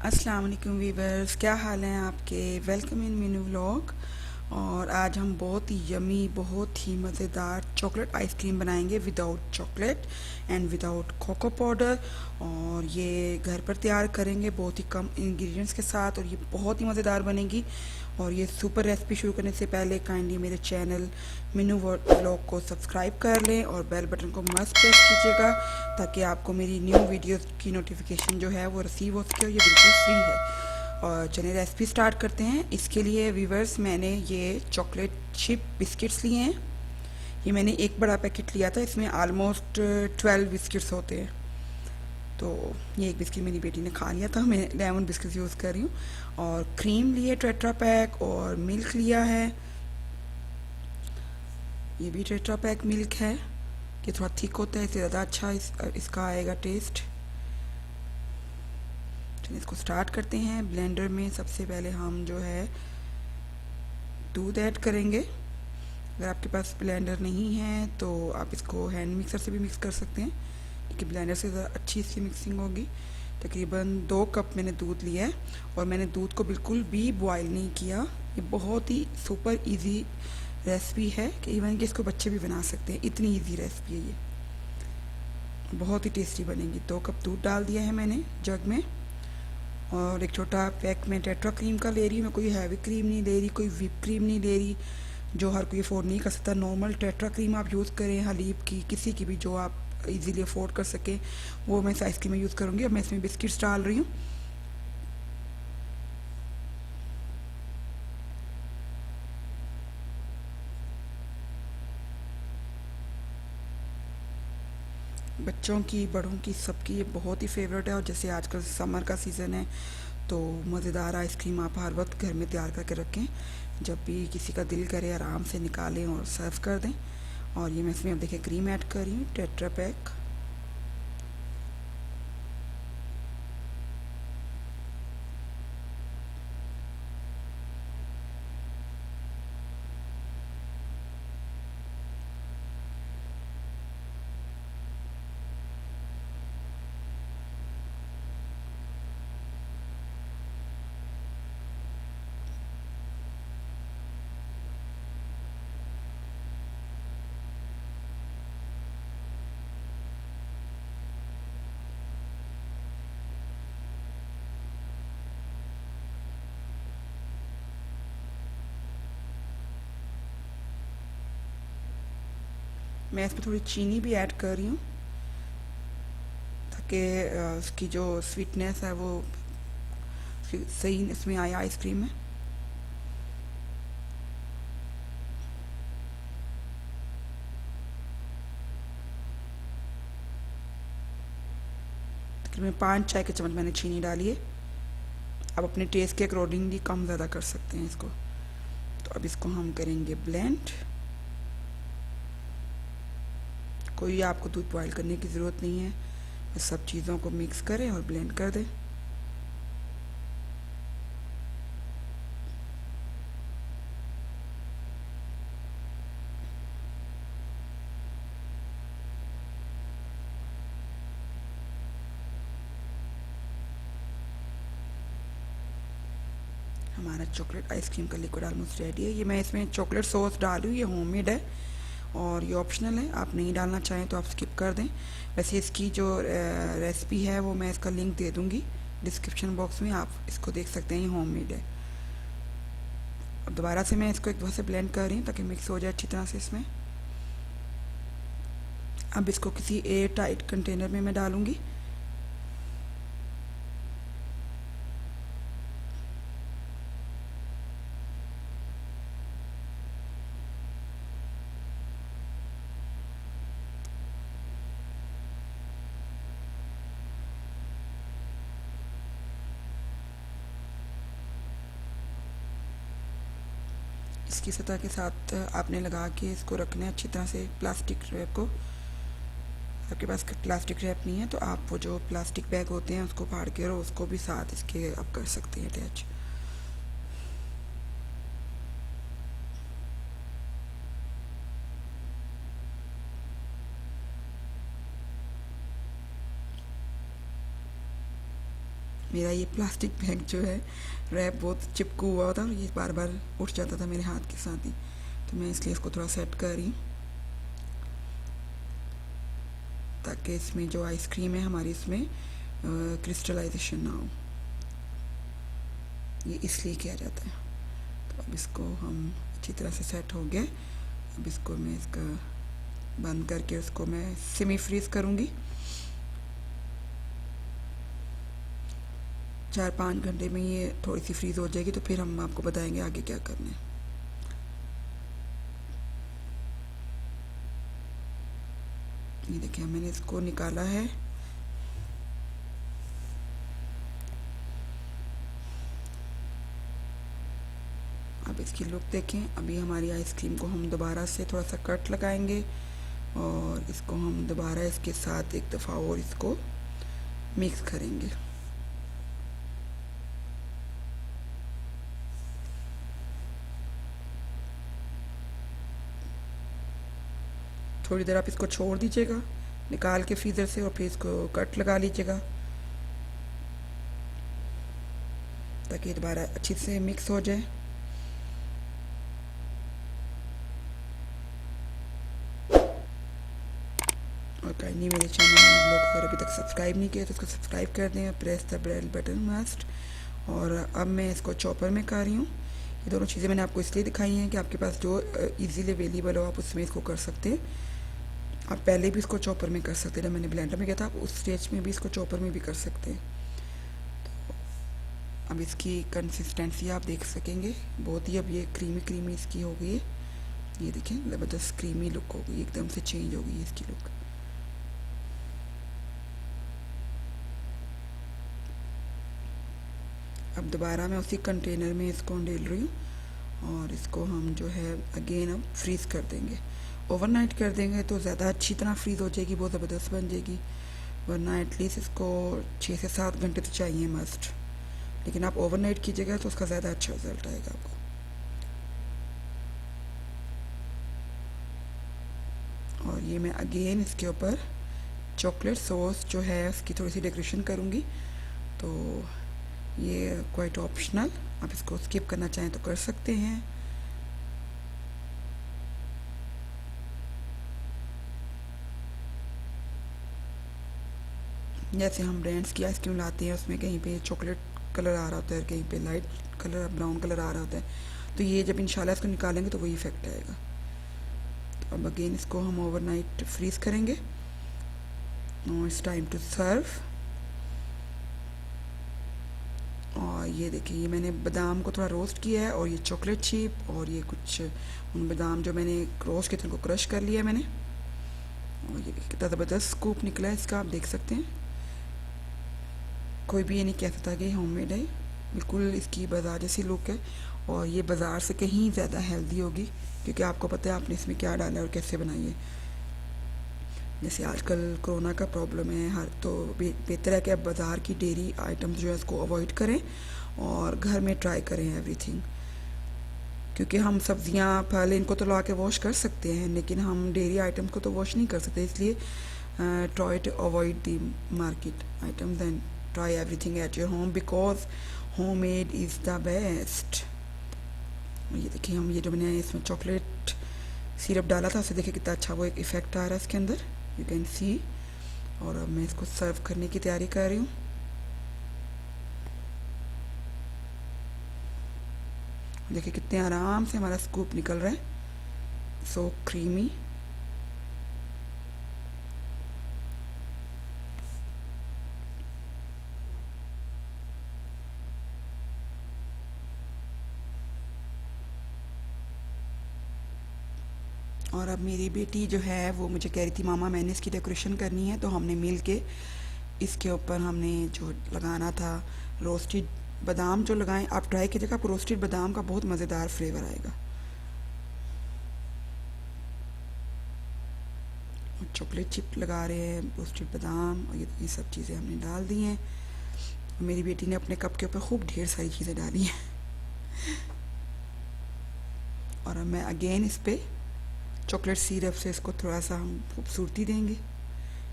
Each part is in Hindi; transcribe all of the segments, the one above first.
अस्सलाम वालेकुम वीवर्स, क्या हाल हैं आपके। Welcome in Meenu vlog. और आज हम बहुत ही यमी, बहुत ही मज़ेदार चॉकलेट आइसक्रीम बनाएंगे without chocolate and without cocoa powder. और ये घर पर तैयार करेंगे बहुत ही कम इंग्रेडिएंट्स के साथ, और ये बहुत ही मज़ेदार बनेगी। और ये सुपर रेसिपी शुरू करने से पहले काइंडली मेरे चैनल मीनू व्लॉग को सब्सक्राइब कर लें और बेल बटन को मस्ट प्रेस कीजिएगा, ताकि आपको मेरी न्यू वीडियोस की नोटिफिकेशन जो है वो रिसीव हो सके। और ये बिल्कुल फ्री है। और चलिए रेसिपी स्टार्ट करते हैं। इसके लिए व्यूवर्स, मैंने ये चॉकलेट चिप बिस्किट्स लिए हैं। ये मैंने एक बड़ा पैकेट लिया था, इसमें आलमोस्ट 12 बिस्किट्स होते हैं। तो ये एक बिस्किट मेरी बेटी ने खा लिया था, मैं लेमन बिस्किट यूज़ कर रही हूँ। और क्रीम लिए टेट्रा पैक, और मिल्क लिया है, ये भी टेट्रा पैक मिल्क है। ये थोड़ा थिक होता है, इससे ज़्यादा अच्छा इसका आएगा टेस्ट। चलिए इसको स्टार्ट करते हैं। ब्लेंडर में सबसे पहले हम जो है दूध ऐड करेंगे। अगर आपके पास ब्लेंडर नहीं है तो आप इसको हैंड मिक्सर से भी मिक्स कर सकते हैं, क्योंकि ब्लेंडर से ज़्यादा अच्छी इसकी मिक्सिंग होगी। तकरीबन 2 कप मैंने दूध लिया है, और मैंने दूध को बिल्कुल भी बॉयल नहीं किया। ये बहुत ही सुपर इजी रेसिपी है कि इवन कि इसको बच्चे भी बना सकते हैं, इतनी इजी रेसिपी है ये, बहुत ही टेस्टी बनेगी। 2 कप दूध डाल दिया है मैंने जग में। और एक छोटा पैक मैं टेट्रा क्रीम का ले रही हूँ। मैं कोई हैवी क्रीम नहीं ले रही, कोई व्हिप क्रीम नहीं ले रही, जो हर कोई अफोर्ड नहीं कर सकता। नॉर्मल टेट्रा क्रीम आप यूज़ करें, हलीब की, किसी की भी जो आप इजीली अफोर्ड कर सकें, वो मैं इस आइसक्रीम में यूज़ करूँगी। अब मैं इसमें बिस्किट्स डाल रही हूँ। बच्चों की, बड़ों की, सबकी ये बहुत ही फेवरेट है। और जैसे आजकल समर का सीज़न है, तो मज़ेदार आइसक्रीम आप हर वक्त घर में तैयार करके रखें। जब भी किसी का दिल करे आराम से निकालें और सर्व कर दें। और ये मैं इसमें अब देखिए क्रीम ऐड कर रही हूँ, टेट्रा पैक। मैं इसमें थोड़ी चीनी भी ऐड कर रही हूँ, ताकि उसकी जो स्वीटनेस है वो सही इसमें आए आइसक्रीम में। तकरीबन 5 चाय के चम्मच मैंने चीनी डाली है। अब अपने टेस्ट के अकॉर्डिंगली कम ज़्यादा कर सकते हैं इसको। तो अब इसको हम करेंगे ब्लेंड। कोई आपको दूध बॉयल करने की ज़रूरत नहीं है, बस सब चीज़ों को मिक्स करें और ब्लेंड कर दें। हमारा चॉकलेट आइसक्रीम का लिक्विड ऑलमोस्ट रेडी है। ये मैं इसमें चॉकलेट सॉस डाल रही हूँ, ये होममेड है और ये ऑप्शनल है, आप नहीं डालना चाहें तो आप स्किप कर दें। वैसे इसकी जो रेसिपी है वो मैं इसका लिंक दे दूँगी डिस्क्रिप्शन बॉक्स में, आप इसको देख सकते हैं, ये होममेड है। अब दोबारा से मैं इसको एक दफ़ा से ब्लेंड कर रही हूँ ताकि मिक्स हो जाए अच्छी तरह से इसमें। अब इसको किसी एयर टाइट कंटेनर में मैं डालूँगी। इसकी सतह के साथ आपने लगा के इसको रखना है अच्छी तरह से प्लास्टिक रैप को। आपके पास प्लास्टिक रैप नहीं है तो आप वो जो प्लास्टिक बैग होते हैं उसको फाड़ के और उसको भी साथ इसके आप कर सकते हैं अटैच। मेरा ये प्लास्टिक बैग जो है रैप बहुत चिपकू हुआ था, ये बार बार उठ जाता था मेरे हाथ के साथ ही, तो मैं इसलिए इसको थोड़ा सेट कर रही हूँ ताकि इसमें जो आइसक्रीम है हमारी इसमें क्रिस्टलाइजेशन ना हो, ये इसलिए किया जाता है। तो अब इसको हम अच्छी तरह से सेट हो गया। अब इसको मैं इसका बंद करके उसको मैं सेमी फ्रीज करूँगी। 4-5 घंटे में ये थोड़ी सी फ्रीज़ हो जाएगी, तो फिर हम आपको बताएंगे आगे क्या करना है। ये देखिए मैंने इसको निकाला है। अब इसकी लुक देखें। अभी हमारी आइसक्रीम को हम दोबारा से थोड़ा सा कट लगाएंगे और इसको हम दोबारा इसके साथ एक दफ़ा और इसको मिक्स करेंगे। थोड़ी देर आप इसको छोड़ दीजिएगा निकाल के फ्रीज़र से, और फिर इसको कट लगा लीजिएगा ताकि दोबारा अच्छी से मिक्स हो जाए। और काइंडली मेरे चैनल में लोग अगर अभी तक सब्सक्राइब नहीं किया तो इसको सब्सक्राइब कर दें, press the bell button must. और अब मैं इसको चॉपर में कर रही हूँ। ये दोनों चीज़ें मैंने आपको इसलिए दिखाई हैं कि आपके पास जो इजीली अवेलेबल हो आप उसमें इसको कर सकते हैं। आप पहले भी इसको चॉपर में कर सकते हैं, जब मैंने ब्लेंडर में किया था आप उस स्टेज में भी इसको चॉपर में भी कर सकते हैं। तो अब इसकी कंसिस्टेंसी आप देख सकेंगे, बहुत ही अब ये क्रीमी इसकी हो गई है। ये देखें ज़बरदस्त क्रीमी लुक हो गई, एकदम से चेंज हो गई इसकी लुक। अब दोबारा मैं उसी कंटेनर में इसको डाल रही हूँ और इसको हम जो है अगेन अब फ्रीज़ कर देंगे। ओवरनाइट कर देंगे तो ज़्यादा अच्छी तरह फ्रीज़ हो जाएगी, बहुत ज़बरदस्त बन जाएगी। वरना एटलीस्ट इसको 6 से 7 घंटे तो चाहिए मस्ट, लेकिन आप ओवरनाइट कीजिएगा तो उसका ज़्यादा अच्छा रिजल्ट आएगा आपको। और ये मैं अगेन इसके ऊपर चॉकलेट सॉस जो है उसकी थोड़ी सी डेकोरेशन करूँगी। तो ये क्वाइट ऑप्शनल, आप इसको स्किप करना चाहें तो कर सकते हैं। जैसे हम ब्रांड्स की आइसक्रीम लाते हैं उसमें कहीं पे चॉकलेट कलर आ रहा होता है, कहीं पे लाइट कलर ब्राउन कलर आ रहा होता है, तो ये जब इंशाल्लाह इसको निकालेंगे तो वही इफेक्ट आएगा। तो अब अगेन इसको हम ओवरनाइट फ्रीज करेंगे। Now it's time to serve. और ये देखिए ये मैंने बादाम को थोड़ा रोस्ट किया है और ये चॉकलेट चिप और ये कुछ उन बादाम जो मैंने रोस्ट किए थे उनको क्रश कर लिया मैंने। और ये कितना ज़बरदस्त स्कूप निकला है इसका, आप देख सकते हैं। कोई भी ये नहीं कह सकता कि होममेड है, बिल्कुल इसकी बाज़ार जैसी लुक है। और ये बाज़ार से कहीं ज़्यादा हेल्दी होगी क्योंकि आपको पता है आपने इसमें क्या डाला है और कैसे बनाई है। जैसे आजकल कोरोना का प्रॉब्लम है हर, तो बेहतर है कि आप बाज़ार की डेयरी आइटम्स जो है उसको अवॉइड करें और घर में ट्राई करें एवरीथिंग। क्योंकि हम सब्जियां फल इनको तो ला के वॉश कर सकते हैं, लेकिन हम डेयरी आइटम्स को तो वॉश नहीं कर सकते। इसलिए try to avoid the market items and try everything at your home because homemade is the best. ये देखिए हम ये जो मैंने इसमें चॉकलेट सिरप डाला था उससे देखिए कितना अच्छा वो एक इफ़ेक्ट आ रहा है इसके अंदर, यू कैन सी। और अब मैं इसको सर्व करने की तैयारी कर रही हूँ। देखिए कितने आराम से हमारा स्कूप निकल रहा है, सो क्रीमी। और अब मेरी बेटी जो है वो मुझे कह रही थी मामा मैंने इसकी डेकोरेशन करनी है, तो हमने मिल के इसके ऊपर हमने जो लगाना था रोस्टेड बादाम जो लगाएं, आप ट्राई कीजिएगा, आपको रोस्टेड बादाम का बहुत मज़ेदार फ्लेवर आएगा। चॉकलेट चिप लगा रहे हैं, रोस्टेड बादाम और ये सब चीज़ें हमने डाल दी हैं। मेरी बेटी ने अपने कप के ऊपर खूब ढेर सारी चीज़ें डाली हैं। और अब मैं अगेन इस पर चॉकलेट सिरप से इसको थोड़ा सा हम खूबसूरती देंगे,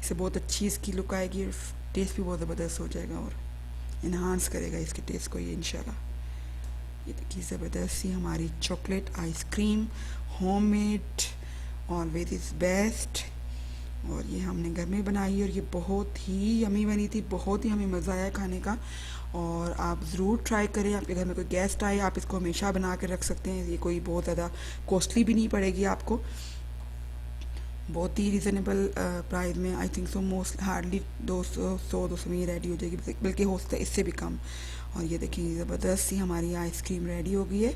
इससे बहुत अच्छी इसकी लुक आएगी और टेस्ट भी बहुत ज़बरदस्त हो जाएगा। और इन्हांस करेगा इसके टेस्ट को ये इंशाल्लाह। ये देखिए ज़बरदस्त सी हमारी chocolate ice cream homemade, always is best. और ये हमने घर में बनाई और ये बहुत ही यमी बनी थी, बहुत ही हमें मज़ा आया खाने का। और आप ज़रूर ट्राई करें, आपके घर में कोई गेस्ट आए आप इसको हमेशा बना के रख सकते हैं। ये कोई बहुत ज़्यादा कॉस्टली भी नहीं पड़ेगी आपको, बहुत ही रिजनेबल प्राइस में। I think so most hardly 200 में ये रेडी हो जाएगी, बल्कि हो सकता है इससे भी कम। और ये देखिए ज़बरदस्त सी हमारी आइसक्रीम रेडी हो गई है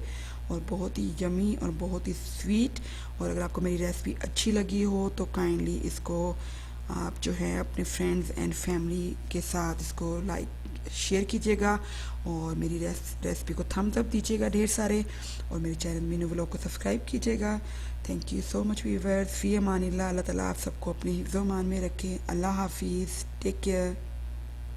और बहुत ही यमी और बहुत ही स्वीट। और अगर आपको मेरी रेसिपी अच्छी लगी हो तो काइंडली इसको आप जो है अपने फ्रेंड्स एंड फैमिली के साथ इसको लाइक शेयर कीजिएगा और मेरी रेसिपी को थम्स अप दीजिएगा ढेर सारे, और मेरे चैनल मीनू व्लॉग को सब्सक्राइब कीजिएगा। Thank you so much viewers. फ़ी अमानिल्लाह। अल्लाह ताला आप सबको अपने हिफ्ज़-ओ-मान में रखे। अल्लाह हाफिज़। Take care.